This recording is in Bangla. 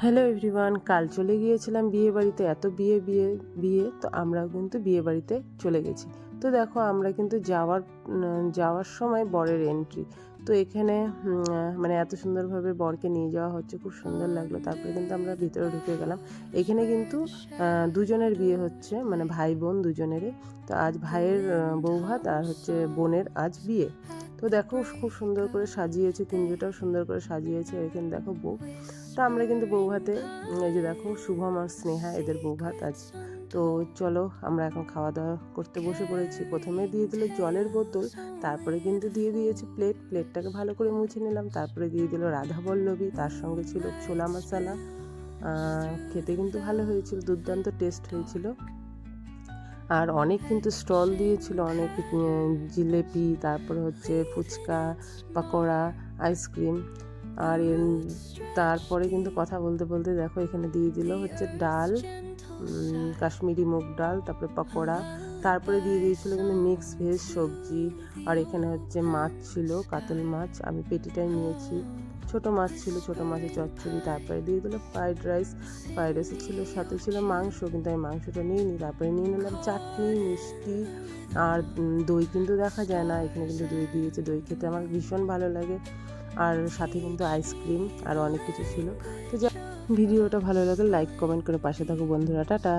হ্যালো এভরিওয়ান, কাল চলে গিয়েছিলাম বিয়ে বাড়িতে। এত বিয়ে বিয়ে বিয়ে, তো আমরাও কিন্তু বিয়ে বাড়িতে চলে গেছি। তো দেখো আমরা কিন্তু যাওয়ার সময় বরের এন্ট্রি। তো এখানে মানে এত সুন্দরভাবে বরকে নিয়ে যাওয়া হচ্ছে, খুব সুন্দর লাগলো। তারপরে কিন্তু আমরা ভিতরে ঢুকে গেলাম। এখানে কিন্তু দুজনের বিয়ে হচ্ছে, মানে ভাই বোন দুজনেরই। তো আজ ভাইয়ের বউ ভাত, আর হচ্ছে বোনের আজ বিয়ে। তো দেখো খুব সুন্দর করে সাজিয়েছে, কুঞ্জটাও সুন্দর করে সাজিয়েছে। এখানে দেখো বউ। তো আমরা কিন্তু বৌভাতে, এই যে দেখো শুভম আর স্নেহা, এদের বৌভাত আজ। তো চলো আমরা এখন খাওয়া দাওয়া করতে বসে পড়েছি। প্রথমে দিয়ে দিল জলের বোতল, তারপরে কিন্তু দিয়ে দিয়েছে প্লেটটাকে ভালো করে মুছে নিলাম। তারপরে দিয়ে দিল রাধাবল্লভী, তার সঙ্গে ছিল ছোলা মশলা। খেতে কিন্তু ভালো হয়েছিল, দুর্দান্ত টেস্ট হয়েছিল। আর অনেক কিন্তু স্টল দিয়েছিল, অনেক জিলেপি, তারপরে হচ্ছে ফুচকা, পকোড়া, আইসক্রিম। আর তারপরে কিন্তু কথা বলতে বলতে দেখো এখানে দিয়ে দিল হচ্ছে ডাল, কাশ্মীরি মুগ ডাল, তারপরে পকোড়া। তারপরে দিয়ে দিয়েছিল কিন্তু মিক্স ভেজ সবজি। আর এখানে হচ্ছে মাছ ছিল, কাতল মাছ, আমি পেটিটাই নিয়েছি। ছোট মাছ ছিল, ছোট মাছের চচ্চড়ি। তারপরে দিয়ে দিল ফ্রাইড রাইসে ছিল, সাথে ছিল মাংস, কিন্তু আমি মাংসটা নিইনি। তারপরে নিয়ে নিলাম চাটনি, মিষ্টি। আর দই কিন্তু দেখা যায় না, এখানে কিন্তু দই দিয়েছে। দই খেতে আমার ভীষণ ভালো লাগে। আর সাথে কিন্তু আইসক্রিম আর অনেক কিছু ছিল। তো ভিডিওটা ভালো লাগলে লাইক কমেন্ট করে পাশে থাকো বন্ধুরা। টাটা।